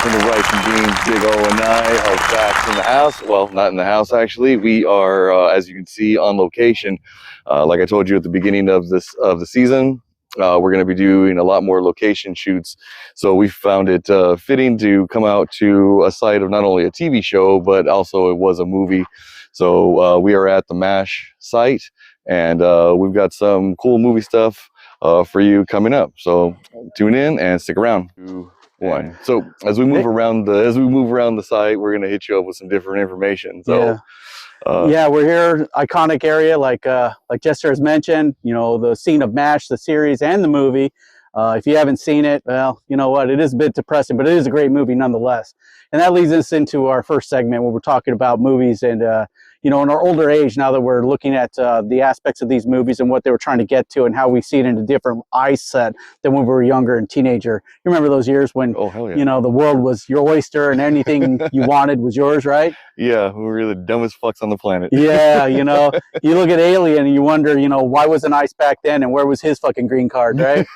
from the rice and beans, Big O and I are back in the house. Well, not in the house actually. We are, as you can see, on location. Like I told you at the beginning of the season, we're going to be doing a lot more location shoots. So we found it fitting to come out to a site of not only a TV show, but also it was a movie. So we are at the MASH site, and we've got some cool movie stuff for you coming up. So tune in and stick around. One. So as we move around the site, we're gonna hit you up with some different information. So yeah, we're here, iconic area, like Jester has mentioned. You know, the scene of MASH, the series and the movie. If you haven't seen it, well, you know what, it is a bit depressing, but it is a great movie nonetheless. And that leads us into our first segment where we're talking about movies and you know, in our older age, now that we're looking at the aspects of these movies and what they were trying to get to and how we see it in a different eye set than when we were younger and teenager. You remember those years when, you know, the world was your oyster and anything you wanted was yours, right? Yeah, we were the dumbest fucks on the planet. Yeah, you know, you look at Alien and you wonder, you know, why wasn't Ice back then and where was his fucking green card, right?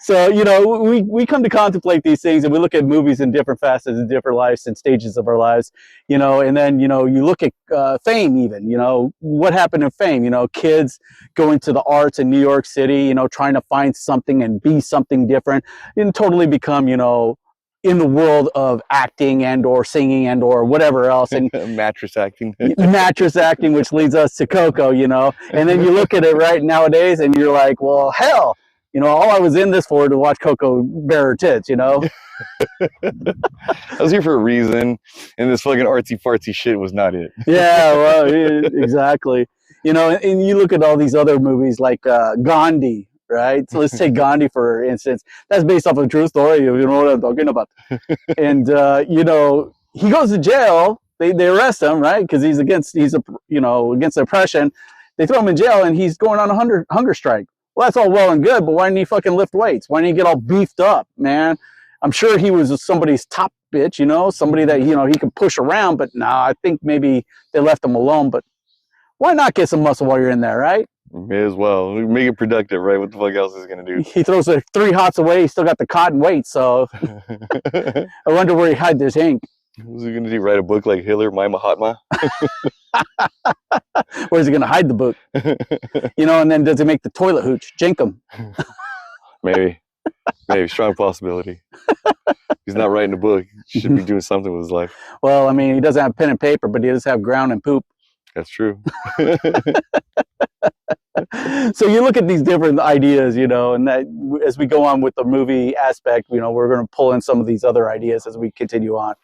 So, you know, we come to contemplate these things and we look at movies in different facets and different lives and stages of our lives, you know, and then, you know, you look at fame even, you know, what happened in fame, you know, kids going to the arts in New York City, you know, trying to find something and be something different and totally become, you know, in the world of acting and or singing and or whatever else, and mattress acting, which leads us to Coco, you know. And then you look at it right nowadays and you're like, well, hell, you know, all I was in this for to watch Coco bare her tits, you know. I was here for a reason, and this fucking artsy fartsy shit was not it. Yeah, well, exactly. You know, and you look at all these other movies like Gandhi. Right, so let's take Gandhi for instance. That's based off of a true story. You know what I'm talking about. And you know, he goes to jail. They arrest him, right? Because he's against oppression. They throw him in jail, and he's going on a hunger strike. Well, that's all well and good, but why didn't he fucking lift weights? Why didn't he get all beefed up, man? I'm sure he was somebody's top bitch, you know, somebody that you know he could push around. But nah, I think maybe they left him alone. But why not get some muscle while you're in there, right? May as well. Make it productive, right? What the fuck else is he gonna do? He throws the 3 hots away. He's still got the cotton weight, so I wonder where he hid this ink. What's he gonna do? Write a book like Hitler, My Mahatma? Where's he gonna hide the book? You know, and then does he make the toilet hooch? Jinkum. Maybe. Strong possibility. He's not writing a book. He should be doing something with his life. Well, I mean, he doesn't have pen and paper, but he does have ground and poop. That's true. So you look at these different ideas, you know, and that as we go on with the movie aspect, you know, we're going to pull in some of these other ideas as we continue on.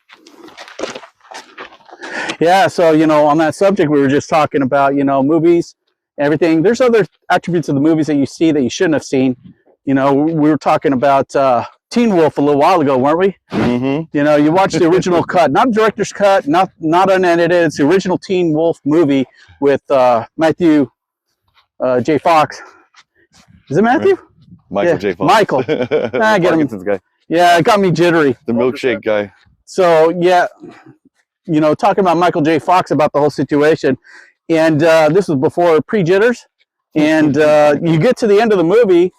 Yeah, so, you know, on that subject, we were just talking about, you know, movies, everything. There's other attributes of the movies that you see that you shouldn't have seen. You know, we were talking about Teen Wolf a little while ago, weren't we? Mm-hmm. You know, you watch the original cut, not director's cut, not unedited. It's the original Teen Wolf movie with Matthew J. Fox. Is it Matthew? Michael J. Fox. Michael. I get him. Guy. Yeah, it got me jittery. The milkshake guy. So, yeah, you know, talking about Michael J. Fox about the whole situation. And this was before pre-jitters. And you get to the end of the movie,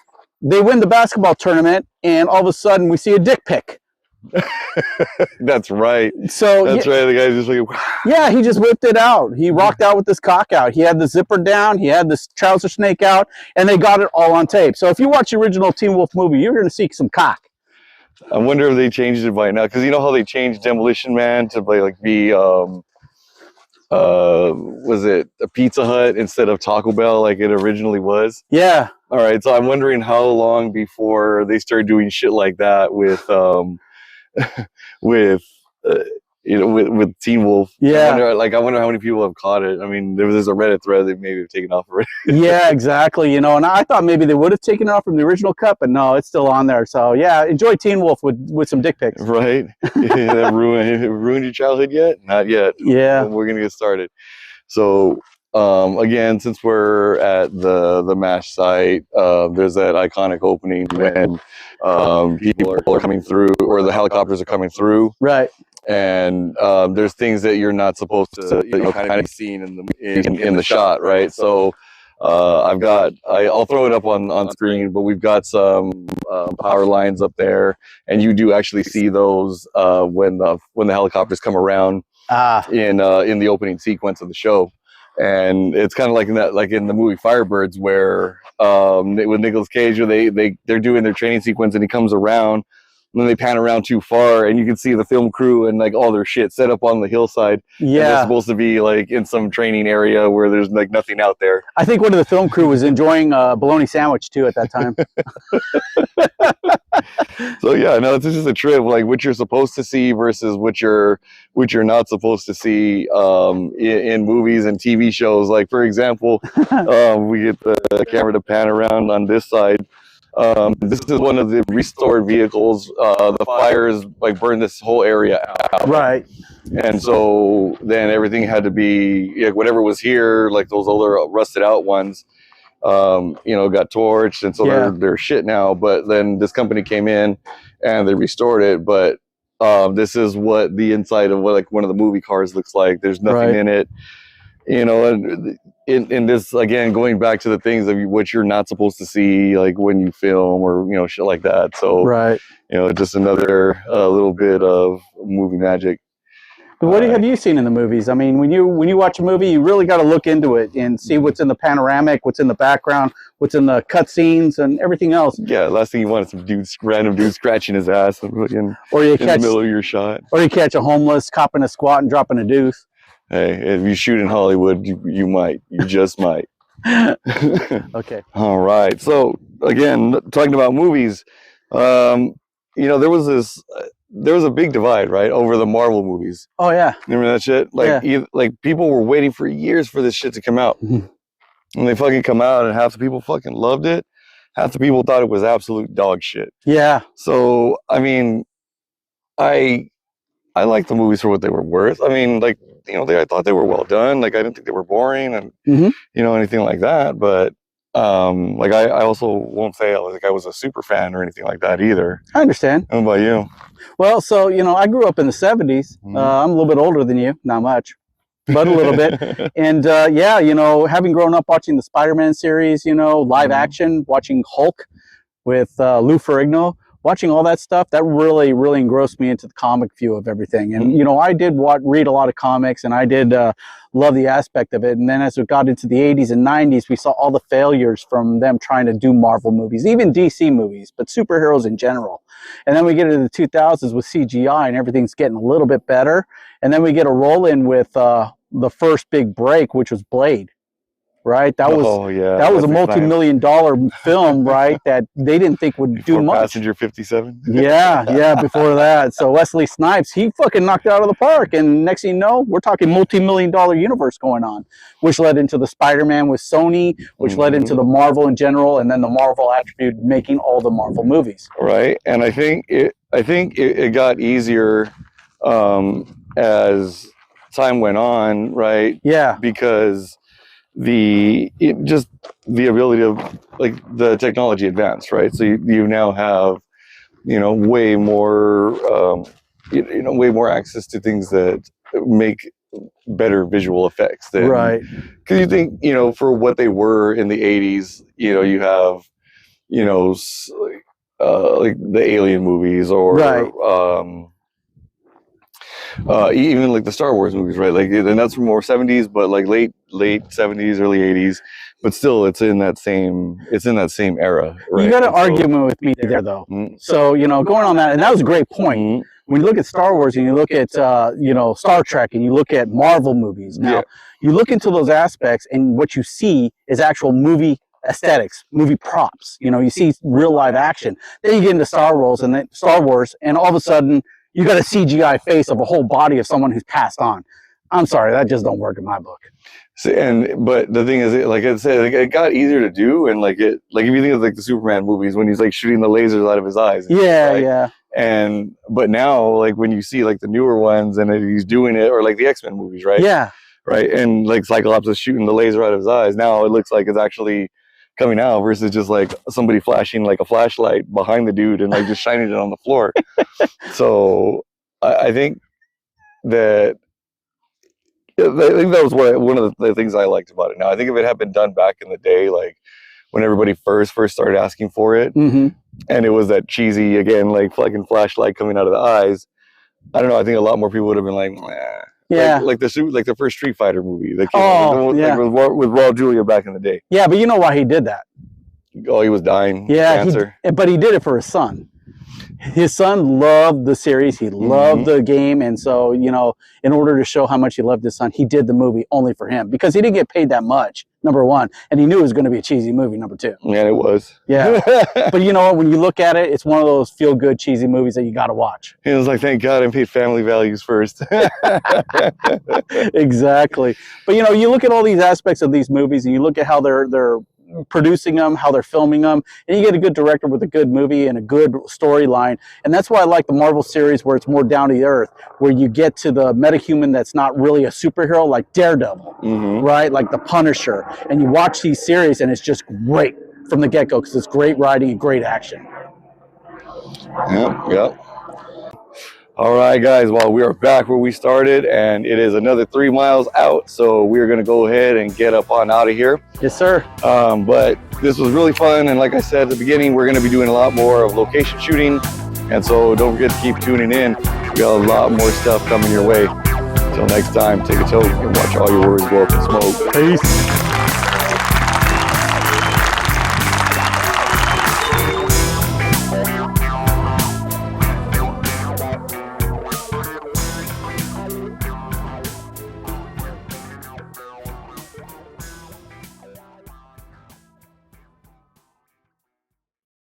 they win the basketball tournament, and all of a sudden we see a dick pic. That's right. So that's right. The guy just like, yeah, he just whipped it out. He rocked out with his cock out. He had the zipper down. He had this trouser snake out, and they got it all on tape. So if you watch the original Teen Wolf movie, you're going to see some cock. I wonder if they changed it by now, because you know how they changed Demolition Man to be was it a Pizza Hut instead of Taco Bell like it originally was? Yeah. All right. So I'm wondering how long before they started doing shit like that with with Teen Wolf. Yeah. I wonder how many people have caught it. I mean, there's a Reddit thread that maybe have taken off already. Yeah, exactly. You know, and I thought maybe they would have taken it off from the original cut, but no, it's still on there. So yeah, enjoy Teen Wolf with some dick pics. Right. That ruined your childhood yet? Not yet. Yeah. We're gonna get started. So again, since we're at the MASH site, there's that iconic opening when people are coming through, or the helicopters are coming through. Right. And there's things that you're not supposed to kind of be seen in the shot, right? So I'll throw it up on screen, but we've got some power lines up there, and you do actually see those when the helicopters come around in the opening sequence of the show. And it's kind of like in the movie Firebirds, where with Nicolas Cage, where they're doing their training sequence, and he comes around, and then they pan around too far, and you can see the film crew and like all their shit set up on the hillside. Yeah, and they're supposed to be like in some training area where there's like nothing out there. I think one of the film crew was enjoying a bologna sandwich too at that time. So yeah, no, it's just a trip, like what you're supposed to see versus what you're not supposed to see in movies and TV shows. Like for example, we get the camera to pan around on this side. This is one of the restored vehicles. The fires like burned this whole area out. Right. And so then everything had to be like whatever was here, like those older rusted out ones. Got torched, and so they're shit now. But then this company came in and they restored it. But this is what the inside of like one of the movie cars looks like. There's nothing in it, and in this, again, going back to the things of what you're not supposed to see, like when you film or shit like that. So just another little bit of movie magic. But what have you seen in the movies? I mean, when you watch a movie, you really got to look into it and see what's in the panoramic, what's in the background, what's in the cut scenes, and everything else. Yeah, last thing you want is some random dude scratching his ass in the middle of your shot. Or you catch a homeless copping a squat and dropping a deuce. Hey, if you shoot in Hollywood, you might. You just might. Okay. All right. So again, talking about movies, there was a big divide, right, over the Marvel movies. Oh yeah. Remember that shit? Like people were waiting for years for this shit to come out. And they fucking come out, and half the people fucking loved it. Half the people thought it was absolute dog shit. Yeah. So, I mean, I like the movies for what they were worth. I mean, like, I thought they were well done. Like, I didn't think they were boring and, anything like that. But, I also won't say I was a super fan or anything like that either. I understand. How about you? Well, so, I grew up in the 70s. I'm a little bit older than you. Not much, but a little bit. And, having grown up watching the Spider-Man series, live action, watching Hulk with Lou Ferrigno, watching all that stuff, that really, really engrossed me into the comic view of everything. And, I did read a lot of comics, and I did love the aspect of it. And then as we got into the 80s and 90s, we saw all the failures from them trying to do Marvel movies, even DC movies, but superheroes in general. And then we get into the 2000s with CGI, and everything's getting a little bit better. And then we get a roll in with the first big break, which was Blade. Right, that was a multi-million-dollar film, right? That they didn't think would do much. Passenger 57. Yeah, before that. So Wesley Snipes, he fucking knocked it out of the park, and next thing you know, we're talking multi-million-dollar universe going on, which led into the Spider-Man with Sony, which led into the Marvel in general, and then the Marvel attribute making all the Marvel movies. Right, and I think it got easier as time went on, right? Yeah, because the ability of like the technology advanced, right? So you now have way more way more access to things that make better visual effects than, right? Because you think for what they were in the 80s, you have like the Alien movies or even like the Star Wars movies, right? Like, and that's from more 70s, but like late 70s, early 80s. But still, it's in that same era, right? You got an argument with me there, though. So going on that, and that was a great point. When you look at Star Wars and you look at Star Trek and you look at Marvel movies, now you look into those aspects, and what you see is actual movie aesthetics, movie props. You see real live action. Then you get into Star Wars, and all of a sudden you got a CGI face of a whole body of someone who's passed on. I'm sorry, that just don't work in my book. So, but the thing is, like I said, it got easier to do, and like if you think of like the Superman movies when he's like shooting the lasers out of his eyes. Yeah. But now, like when you see like the newer ones and he's doing it, or like the X-Men movies, right? Yeah. Right, and like Cyclops is shooting the laser out of his eyes. Now it looks like it's actually coming out versus just like somebody flashing like a flashlight behind the dude and like just shining it on the floor. So I think that Yeah, I think that was one of the things I liked about it. Now, I think if it had been done back in the day, like when everybody first started asking for it, Mm-hmm. and it was that cheesy again, like fucking flashlight coming out of the eyes. I don't know. I think a lot more people would have been like, nah. Yeah. Like the first Street Fighter movie that came Oh, out, yeah. like with Raul Julia back in the day. Yeah, but you know why he did that? Oh, he was dying. Yeah, Cancer. but he did it for his son. His son loved the series. He loved the game. And so, you know, in order to show how much he loved his son, he did the movie only for him because he didn't get paid that much, number one. And he knew it was going to be a cheesy movie, number two. Yeah, it was. Yeah. But you know what? When you look at it, it's one of those feel-good, cheesy movies that you got to watch. He was like, thank God I paid family values first. Exactly. But, you know, you look at all these aspects of these movies and you look at how they're producing them, how they're filming them, and you get a good director with a good movie and a good storyline. And that's why I like the Marvel series where it's more down to the earth, where you get to the metahuman that's not really a superhero like Daredevil, right? Like the Punisher. And you watch these series and it's just great from the get-go because it's great writing and great action. Yep. All right, guys. Well, we are back where we started, and it is another 3 miles out. So we're going to go ahead and get up on out of here. Yes, sir. But this was really fun. And like I said at the beginning, we're going to be doing a lot more of location shooting. And so don't forget to keep tuning in. We got a lot more stuff coming your way. Until next time, take a toke and watch all your words go up in smoke. Peace.